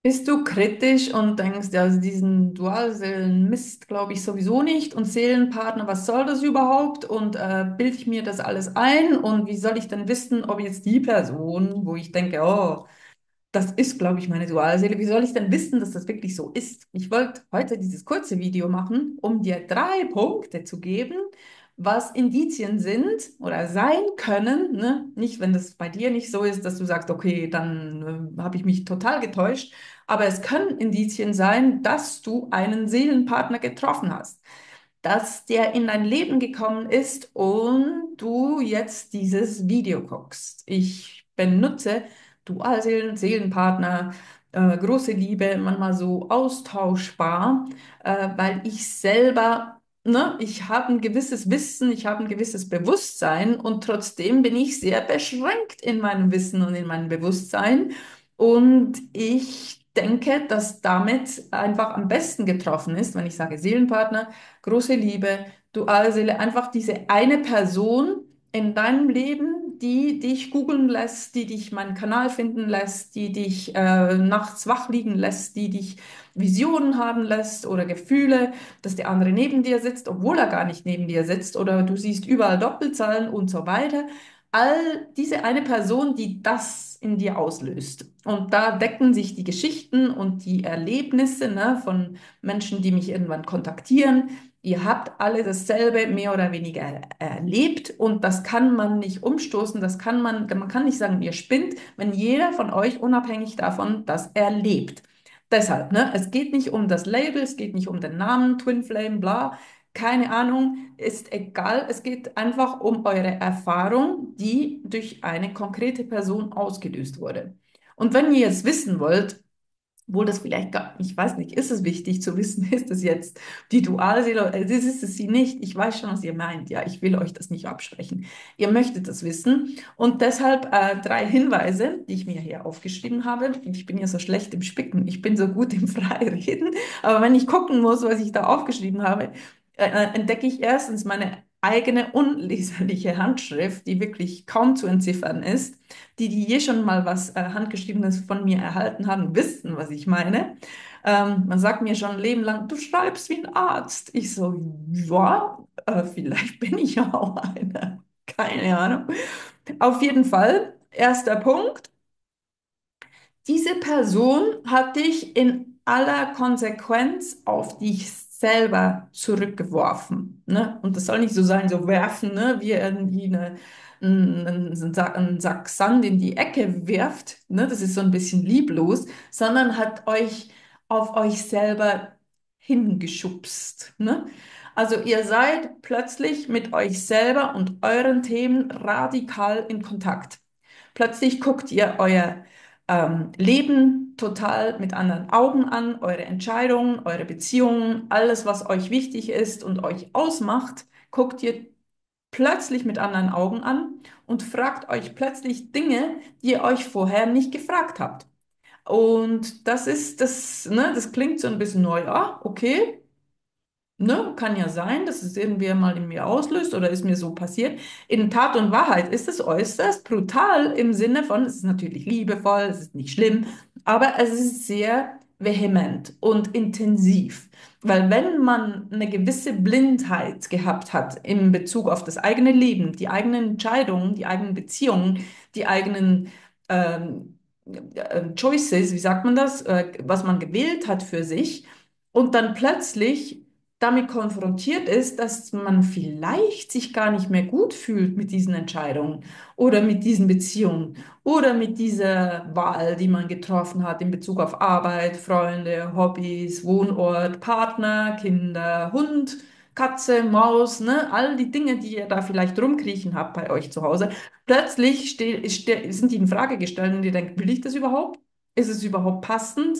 Bist du kritisch und denkst, ja, also diesen Dualseelen-Mist glaube ich sowieso nicht und Seelenpartner, was soll das überhaupt? Und bilde ich mir das alles ein? Und wie soll ich denn wissen, ob jetzt die Person, wo ich denke, oh, das ist, glaube ich, meine Dualseele. Wie soll ich denn wissen, dass das wirklich so ist? Ich wollte heute dieses kurze Video machen, um dir 3 Punkte zu geben, was Indizien sind oder sein können. Ne? Nicht, wenn das bei dir nicht so ist, dass du sagst, okay, dann habe ich mich total getäuscht. Aber es können Indizien sein, dass du einen Seelenpartner getroffen hast, dass der in dein Leben gekommen ist und du jetzt dieses Video guckst. Ich benutze Dualseelen, Seelenpartner, große Liebe, manchmal so austauschbar, weil ich selber, ne, ich habe ein gewisses Wissen, ich habe ein gewisses Bewusstsein und trotzdem bin ich sehr beschränkt in meinem Wissen und in meinem Bewusstsein. Und ich denke, dass damit einfach am besten getroffen ist, wenn ich sage Seelenpartner, große Liebe, Dualseele, einfach diese eine Person in deinem Leben, die dich googeln lässt, die dich meinen Kanal finden lässt, die dich nachts wach liegen lässt, die dich Visionen haben lässt oder Gefühle, dass der andere neben dir sitzt, obwohl er gar nicht neben dir sitzt oder du siehst überall Doppelzahlen und so weiter. All diese eine Person, die das in dir auslöst. Und da decken sich die Geschichten und die Erlebnisse, ne, von Menschen, die mich irgendwann kontaktieren. Ihr habt alle dasselbe mehr oder weniger erlebt und das kann man nicht umstoßen, man kann nicht sagen, ihr spinnt, wenn jeder von euch unabhängig davon das erlebt. Deshalb, ne, es geht nicht um das Label, es geht nicht um den Namen, Twin Flame, bla, keine Ahnung, ist egal. Es geht einfach um eure Erfahrung, die durch eine konkrete Person ausgelöst wurde. Und wenn ihr es wissen wollt, obwohl das vielleicht gar, ich weiß nicht, ist es wichtig zu wissen, ist es jetzt die Dualseele, das ist es sie nicht. Ich weiß schon, was ihr meint. Ja, ich will euch das nicht absprechen. Ihr möchtet das wissen. Und deshalb 3 Hinweise, die ich mir hier aufgeschrieben habe. Ich bin ja so schlecht im Spicken. Ich bin so gut im Freireden. Aber wenn ich gucken muss, was ich da aufgeschrieben habe, entdecke ich erstens meine eigene unleserliche Handschrift, die wirklich kaum zu entziffern ist. Die je schon mal was Handgeschriebenes von mir erhalten haben, wissen, was ich meine. Man sagt mir schon ein Leben lang, du schreibst wie ein Arzt. Ich so, ja, vielleicht bin ich ja auch einer. Keine Ahnung. Auf jeden Fall, erster Punkt. Diese Person hat dich in aller Konsequenz auf dich selber zurückgeworfen. Ne? Und das soll nicht so sein, so werfen, ne? Wie irgendwie einen Sack Sand in die Ecke wirft. Ne? Das ist so ein bisschen lieblos, sondern hat euch auf euch selber hingeschubst. Ne? Also ihr seid plötzlich mit euch selber und euren Themen radikal in Kontakt. Plötzlich guckt ihr euer Leben total mit anderen Augen an, eure Entscheidungen, eure Beziehungen, alles, was euch wichtig ist und euch ausmacht, guckt ihr plötzlich mit anderen Augen an und fragt euch plötzlich Dinge, die ihr euch vorher nicht gefragt habt. Und das ist das, ne, das klingt so ein bisschen neu, ah, okay. Ne, kann ja sein, dass es irgendwie mal in mir auslöst oder ist mir so passiert. In Tat und Wahrheit ist es äußerst brutal im Sinne von, es ist natürlich liebevoll, es ist nicht schlimm, aber es ist sehr vehement und intensiv. Weil wenn man eine gewisse Blindheit gehabt hat in Bezug auf das eigene Leben, die eigenen Entscheidungen, die eigenen Beziehungen, die eigenen Choices, wie sagt man das, was man gewählt hat für sich, und dann plötzlich damit konfrontiert ist, dass man vielleicht sich gar nicht mehr gut fühlt mit diesen Entscheidungen oder mit diesen Beziehungen oder mit dieser Wahl, die man getroffen hat in Bezug auf Arbeit, Freunde, Hobbys, Wohnort, Partner, Kinder, Hund, Katze, Maus, ne, all die Dinge, die ihr da vielleicht rumkriechen habt bei euch zu Hause. Plötzlich sind die in Frage gestellt und ihr denkt, will ich das überhaupt? Ist es überhaupt passend?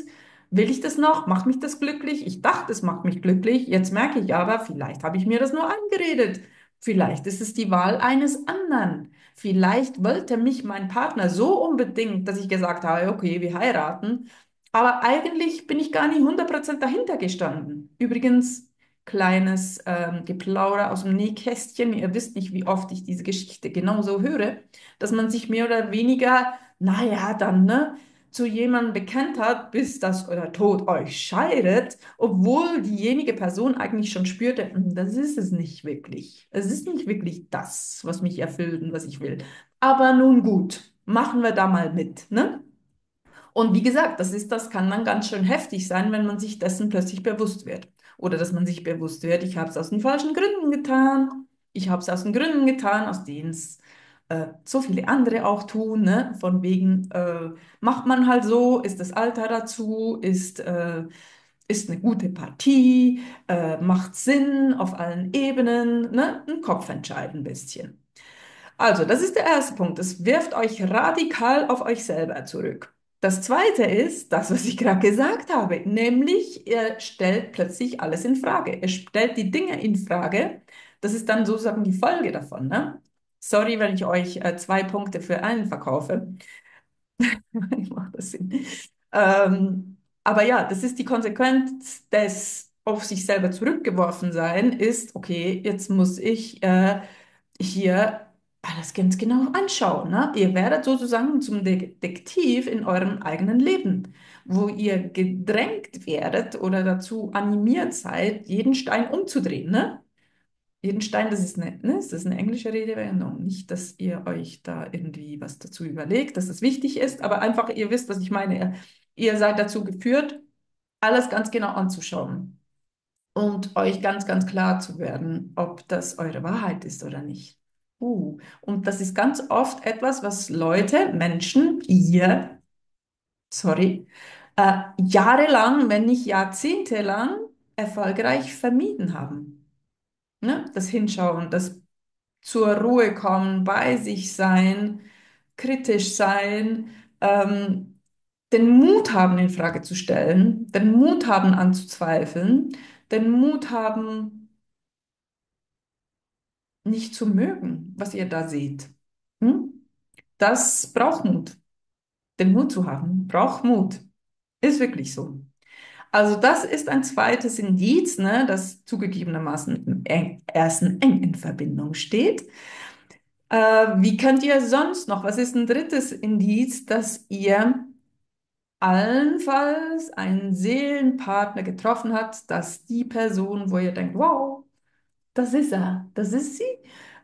Will ich das noch? Macht mich das glücklich? Ich dachte, es macht mich glücklich. Jetzt merke ich aber, vielleicht habe ich mir das nur eingeredet. Vielleicht ist es die Wahl eines anderen. Vielleicht wollte mich mein Partner so unbedingt, dass ich gesagt habe, okay, wir heiraten. Aber eigentlich bin ich gar nicht 100% dahinter gestanden. Übrigens, kleines Geplauder aus dem Nähkästchen. Ihr wisst nicht, wie oft ich diese Geschichte genauso höre, dass man sich mehr oder weniger, naja, dann, ne? zu jemandem bekennt hat, bis dass euer Tod euch scheidet, obwohl diejenige Person eigentlich schon spürte, das ist es nicht wirklich. Es ist nicht wirklich das, was mich erfüllt und was ich will. Aber nun gut, machen wir da mal mit, ne? Und wie gesagt, das kann dann ganz schön heftig sein, wenn man sich dessen plötzlich bewusst wird. Oder dass man sich bewusst wird, ich habe es aus den falschen Gründen getan. Ich habe es aus den Gründen getan, aus denen es so viele andere auch tun. Ne? Von wegen, macht man halt so, ist das Alter dazu, ist eine gute Partie, macht Sinn auf allen Ebenen, ne? Ein Kopfentscheid ein bisschen. Also, das ist der erste Punkt. Es wirft euch radikal auf euch selber zurück. Das zweite ist das, was ich gerade gesagt habe, nämlich ihr stellt plötzlich alles in Frage. Ihr stellt die Dinge in Frage. Das ist dann sozusagen die Folge davon, ne? Sorry, wenn ich euch zwei Punkte für einen verkaufe. Ich mache das Sinn. Aber ja, das ist die Konsequenz des auf sich selber zurückgeworfen sein, ist, okay, jetzt muss ich hier alles ganz genau anschauen. Ne? Ihr werdet sozusagen zum Detektiv in eurem eigenen Leben, wo ihr gedrängt werdet oder dazu animiert seid, jeden Stein umzudrehen. Ne? Jeden Stein, das ist eine englische Redewendung. Nicht, dass ihr euch da irgendwie was dazu überlegt, dass das wichtig ist, aber einfach, ihr wisst, was ich meine. Ihr seid dazu geführt, alles ganz genau anzuschauen und euch ganz, ganz klar zu werden, ob das eure Wahrheit ist oder nicht. Und das ist ganz oft etwas, was Leute, Menschen, ihr, sorry, jahrelang, wenn nicht jahrzehntelang erfolgreich vermieden haben. Ne? Das Hinschauen, das zur Ruhe kommen, bei sich sein, kritisch sein, den Mut haben, in Frage zu stellen, den Mut haben, anzuzweifeln, den Mut haben, nicht zu mögen, was ihr da seht. Hm? Das braucht Mut. Den Mut zu haben, braucht Mut. Ist wirklich so. Also das ist ein zweites Indiz, ne, das zugegebenermaßen mit dem ersten eng in Verbindung steht. Wie könnt ihr sonst noch? Was ist ein drittes Indiz, dass ihr allenfalls einen Seelenpartner getroffen habt, dass die Person, wo ihr denkt, wow, das ist er, das ist sie,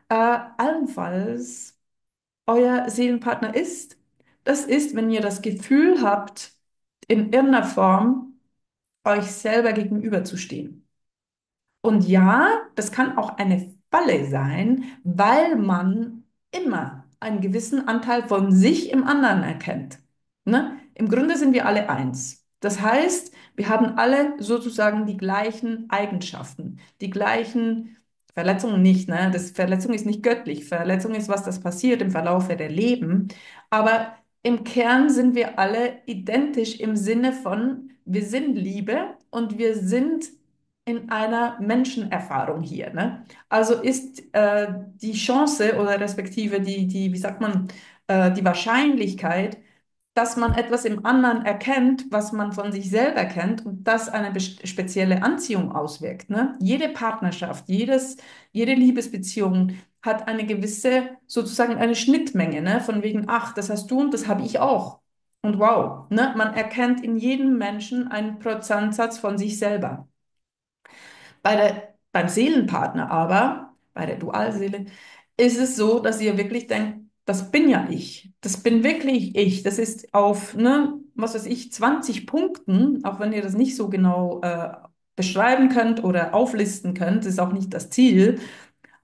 allenfalls euer Seelenpartner ist? Das ist, wenn ihr das Gefühl habt, in irgendeiner Form euch selber gegenüberzustehen. Und ja, das kann auch eine Falle sein, weil man immer einen gewissen Anteil von sich im anderen erkennt. Ne? Im Grunde sind wir alle eins. Das heißt, wir haben alle sozusagen die gleichen Eigenschaften, die gleichen Verletzungen nicht. Ne? Verletzung ist nicht göttlich. Verletzung ist, was das passiert im Verlaufe der Leben. Aber im Kern sind wir alle identisch im Sinne von, wir sind Liebe und wir sind in einer Menschenerfahrung hier. Ne? Also ist die Chance oder respektive wie sagt man, die Wahrscheinlichkeit, dass man etwas im anderen erkennt, was man von sich selber kennt und das eine spezielle Anziehung auswirkt. Ne? Jede Partnerschaft, jede Liebesbeziehung hat eine gewisse, sozusagen eine Schnittmenge, ne? Von wegen, ach, das hast du und das habe ich auch. Und wow, ne? Man erkennt in jedem Menschen einen Prozentsatz von sich selber. Beim Seelenpartner aber, bei der Dualseele, ist es so, dass ihr wirklich denkt, das bin ja ich. Das bin wirklich ich. Das ist auf, ne, was weiß ich, 20 Punkten, auch wenn ihr das nicht so genau beschreiben könnt oder auflisten könnt, ist auch nicht das Ziel.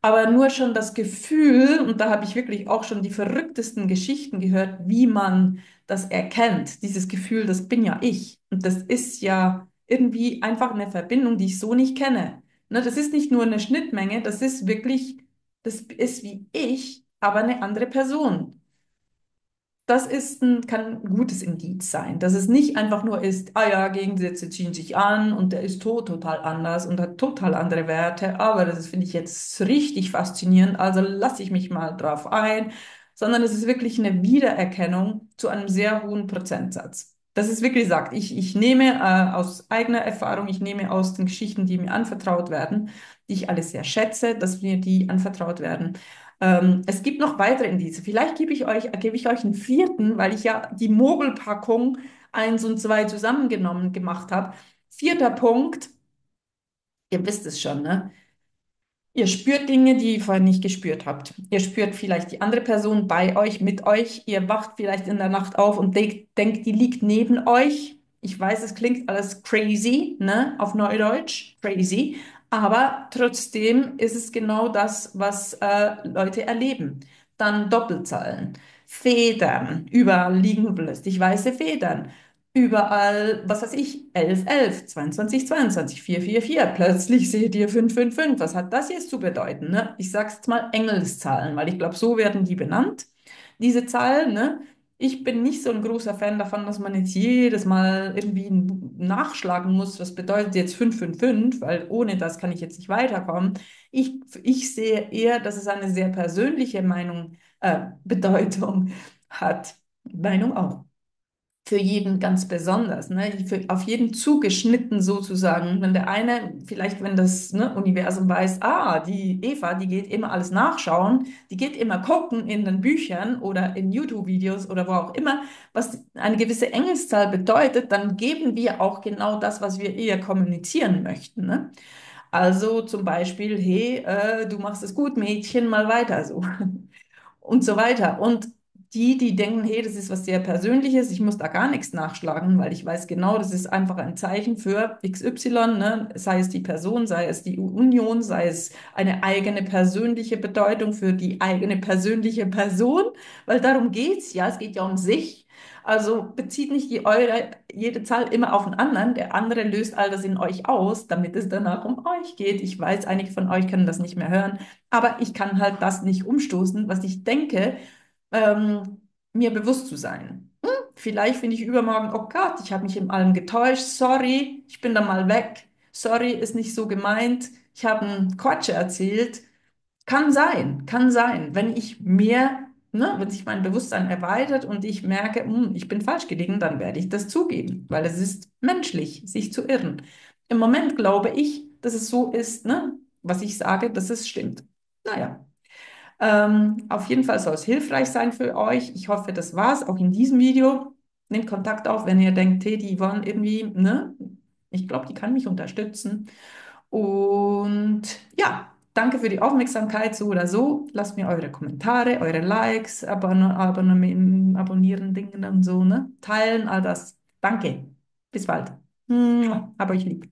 Aber nur schon das Gefühl, und da habe ich wirklich auch schon die verrücktesten Geschichten gehört, wie man das erkennt, dieses Gefühl, das bin ja ich. Und das ist ja irgendwie einfach eine Verbindung, die ich so nicht kenne. Ne, das ist nicht nur eine Schnittmenge, das ist wie ich, aber eine andere Person. Kann ein gutes Indiz sein, dass es nicht einfach nur ist, ah ja, Gegensätze ziehen sich an und der ist total anders und hat total andere Werte, aber das finde ich jetzt richtig faszinierend, also lasse ich mich mal drauf ein, sondern es ist wirklich eine Wiedererkennung zu einem sehr hohen Prozentsatz. Das ist wirklich sagt, ich nehme aus eigener Erfahrung, ich nehme aus den Geschichten, die mir anvertraut werden, die ich alle sehr schätze, dass mir die anvertraut werden, Es gibt noch weitere Indizien. Vielleicht gebe ich euch einen vierten, weil ich ja die Mogelpackung eins und 2 zusammengenommen gemacht habe. Vierter Punkt, ihr wisst es schon, ne? Ihr spürt Dinge, die ihr vorher nicht gespürt habt. Ihr spürt vielleicht die andere Person bei euch, mit euch. Ihr wacht vielleicht in der Nacht auf und denkt, die liegt neben euch. Ich weiß, es klingt alles crazy, ne, auf Neudeutsch, crazy. Aber trotzdem ist es genau das, was Leute erleben. Dann Doppelzahlen, Federn, überall liegen plötzlich weiße Federn. Überall, was weiß ich, 11, 11, 22, 22, 4, 4, 4. Plötzlich seht ihr 5, 5, 5. Was hat das jetzt zu bedeuten? Ne? Ich sage jetzt mal Engelszahlen, weil ich glaube, so werden die benannt, diese Zahlen. Ne? Ich bin nicht so ein großer Fan davon, dass man jetzt jedes Mal irgendwie nachschlagen muss, was bedeutet jetzt 5, 5, 5, weil ohne das kann ich jetzt nicht weiterkommen. Ich sehe eher, dass es eine sehr persönliche Bedeutung hat. Meinung auch für jeden ganz besonders, ne? Auf jeden zugeschnitten sozusagen. Wenn der eine, vielleicht wenn das ne, Universum weiß, die Eva, die geht immer alles nachschauen, die geht immer gucken in den Büchern oder in YouTube-Videos oder wo auch immer, was eine gewisse Engelszahl bedeutet, dann geben wir auch genau das, was wir eher kommunizieren möchten, ne? Also zum Beispiel, hey, du machst es gut, Mädchen, mal weiter so. Und so weiter. Und die denken, hey, das ist was sehr Persönliches, ich muss da gar nichts nachschlagen, weil ich weiß genau, das ist einfach ein Zeichen für XY, ne? Sei es die Person, sei es die Union, sei es eine eigene persönliche Bedeutung für die eigene persönliche Person, weil darum geht's ja, es geht ja um sich. Also bezieht nicht jede Zahl immer auf den anderen, der andere löst all das in euch aus, damit es danach um euch geht. Ich weiß, einige von euch können das nicht mehr hören, aber ich kann halt das nicht umstoßen, was ich denke, mir bewusst zu sein. Vielleicht finde ich übermorgen, oh Gott, ich habe mich in allem getäuscht, sorry, ich bin da mal weg, sorry, ist nicht so gemeint, ich habe einen Quatsch erzählt. Kann sein, wenn ich mehr, ne, wenn sich mein Bewusstsein erweitert und ich merke, ich bin falsch gelegen, dann werde ich das zugeben, weil es ist menschlich, sich zu irren. Im Moment glaube ich, dass es so ist, ne, was ich sage, dass es stimmt. Naja. Auf jeden Fall soll es hilfreich sein für euch. Ich hoffe, das war's auch in diesem Video. Nehmt Kontakt auf, wenn ihr denkt, hey, die Yvonne irgendwie, ne? Ich glaube, die kann mich unterstützen. Und ja, danke für die Aufmerksamkeit, so oder so. Lasst mir eure Kommentare, eure Likes, abonnieren, Dinge und so, ne? Teilen, all das. Danke. Bis bald. Aber ich lieb.